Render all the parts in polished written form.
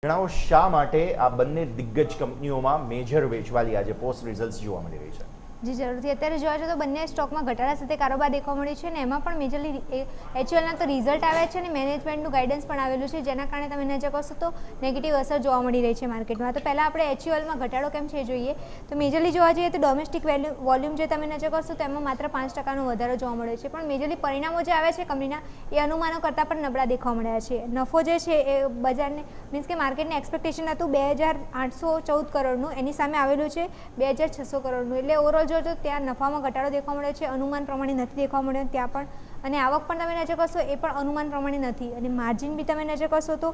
જણાવો શા માટે આ બંને દિગ્ગજ કંપનીઓમાં મેજર વેચવાલી આજે પોસ્ટ રિઝલ્ટ્સ જોવા મળી રહી છે? જી જરૂરથી અત્યારે જોવા જઈએ તો બંને સ્ટોકમાં ઘટાડા સાથે કારોબાર દેખવા મળ્યો છે અને એમાં પણ મેજરલી એચયુએલના તો રિઝલ્ટ આવ્યા છે અને મેનેજમેન્ટનું ગાઈડન્સ પણ આવેલું છે, જેના કારણે તમે નજર કરશો તો નેગેટિવ અસર જોવા મળી રહી છે માર્કેટમાં. તો પહેલાં આપણે એચયુએલમાં ઘટાડો કેમ છે જોઈએ તો મેજરલી જોવા જઈએ તો ડોમેસ્ટિક વોલ્યુમ જે તમે નજર કરશો તો એમાં માત્ર 5%નો વધારો જોવા મળ્યો છે, પણ મેજરલી પરિણામો જે આવે છે કંપનીના એ અનુમાનો કરતાં પણ નબળા દેખવા મળ્યા છે. નફો જે છે એ બજારને મીન્સ કે માર્કેટને એક્સપેક્ટેશન હતું 2814 કરોડનું, એની સામે આવેલું છે 2600 કરોડનું. એટલે ઓવરઓલ જો ત્યાં નફામાં ઘટાડો દેખવા મળ્યો છે, અનુમાન પ્રમાણે નથી દેખવા મળ્યો ત્યાં પણ. અને આવક પણ તમે નજર કરશો એ પણ અનુમાન પ્રમાણે નથી. અને માર્જિન બી તમે નજર કરશો તો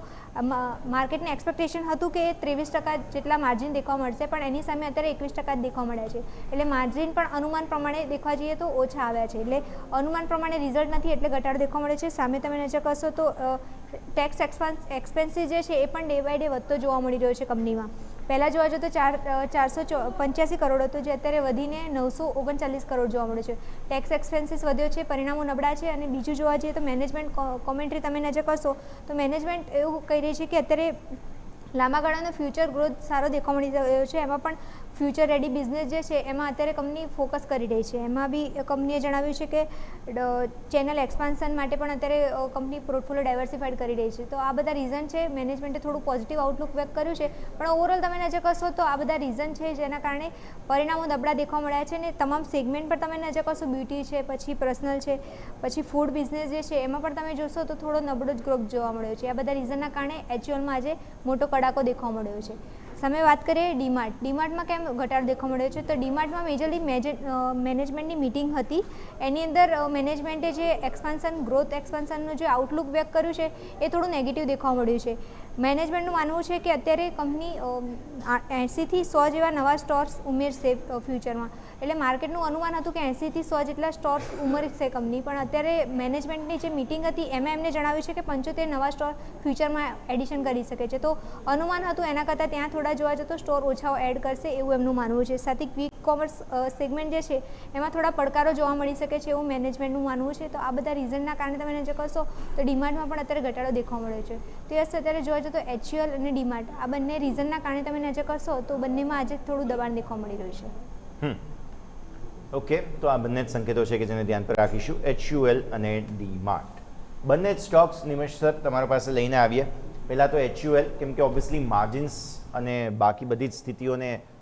માર્કેટને એક્સપેક્ટેશન હતું કે 23% જેટલા માર્જિન દેખવા મળશે, પણ એની સામે અત્યારે 21% જ દેખવા મળ્યા છે. એટલે માર્જિન પણ અનુમાન પ્રમાણે દેખવા જઈએ તો ઓછા આવ્યા છે. એટલે અનુમાન પ્રમાણે રિઝલ્ટ નથી એટલે ઘટાડો દેખવા મળે છે. સામે તમે નજર કરશો તો ટેક્સ એક્સપેન્સીસ જે છે એ પણ ડે બાય ડે વધતો જોવા મળી રહ્યો છે કંપનીમાં. પહેલાં જોવા જઈએ તો 485 કરોડ હતો, જે અત્યારે વધીને 939 કરોડ જોવા મળે છે. ટેક્સ એક્સપેન્સીસ વધ્યો છે, પરિણામો નબળા છે. અને બીજું જોવા જઈએ તો મેનેજમેન્ટ કોમેન્ટ્રી તમે નજર કરશો તો મેનેજમેન્ટ એવું કહી રહી છે કે અત્યારે લાંબા ગાળાનો ફ્યુચર ગ્રોથ સારો દેખવા મળી રહ્યો છે. એમાં પણ ફ્યુચર રેડી બિઝનેસ જે છે એમાં અત્યારે કંપની ફોકસ કરી રહી છે. એમાં બી કંપનીએ જણાવ્યું છે કે ચેનલ એક્સપાન્શન માટે પણ અત્યારે કંપની પોર્ટફોલિયો ડાયવર્સિફાઈડ કરી રહી છે. તો આ બધા રીઝન છે. મેનેજમેન્ટે થોડું પોઝિટિવ આઉટલુક વ્યક્ત કર્યું છે, પણ ઓવરઓલ તમે નજર કરશો તો આ બધા રીઝન છે જેના કારણે પરિણામો નબળા દેખવા મળ્યા છે. અને તમામ સેગમેન્ટ પર તમે નજર કરશો, બ્યુટી છે, પછી પર્સનલ છે, પછી ફૂડ બિઝનેસ જે છે એમાં પણ તમે જોશો તો થોડો નબળો જ ગ્રોથ જોવા મળ્યો છે. આ બધા રીઝનના કારણે એચયુએલમાં આજે મોટો કડાકો દેખવા મળ્યો છે. સામે વાત કરીએ ડીમાર્ટમાં કેમ ઘટાડો દેખવા મળ્યો છે તો ડીમાર્ટમાં મેજરલી મેનેજમેન્ટની મિટિંગ હતી. એની અંદર મેનેજમેન્ટે જે ગ્રોથ એક્સપાન્શનનું જે આઉટલુક વ્યક્ત કર્યું છે એ થોડું નેગેટિવ દેખવા મળ્યું છે. મેનેજમેન્ટનું માનવું છે કે અત્યારે કંપની 80થી 100 જેવા નવા સ્ટોર્સ ઉમેરશે ફ્યુચરમાં. એટલે માર્કેટનું અનુમાન હતું કે 80થી 100 જેટલા સ્ટોર્સ ઉમેરશે કંપની, પણ અત્યારે મેનેજમેન્ટની જે મિટિંગ હતી એમાં એમને જણાવ્યું છે કે 75 નવા સ્ટોર ફ્યુચરમાં એડિશન કરી શકે છે. તો અનુમાન હતું એના કરતાં ત્યાં થોડા જોવા જતો સ્ટોર ઓછા એડ કરશે એવું એમનું માનવું છે. સાથે ક્વિક કોમર્સ સેગમેન્ટ જે છે એમાં થોડા પડકારો જોવા મળી શકે છે એવું મેનેજમેન્ટનું માનવું છે. તો આ બધા રીઝનના કારણે તમે નજર કરશો તો ડીમાર્ટમાં પણ અત્યારે ઘટાડો દેખવા મળ્યો છે. તો યસ, અત્યારે જોવા જતો એચયુએલ અને ડીમાર્ટ આ બંને રીઝનના કારણે તમે નજર કરશો તો બંનેમાં આજે થોડું દબાણ દેખવા મળી રહ્યું છે. ઓકે, તો આ બંને જ સંકેતો છે કે જેને ધ્યાન પર રાખીશું. એચયુએલ અને ડીમાર્ટ બંને જ સ્ટોક્સ નિમેશ સર તમારા પાસે લઈને આવીએ. પહેલાં તો એચયુએલ, કેમ કે ઓબ્વિયસલી માર્જિન્સ અને બાકી બધી જ સ્થિતિઓને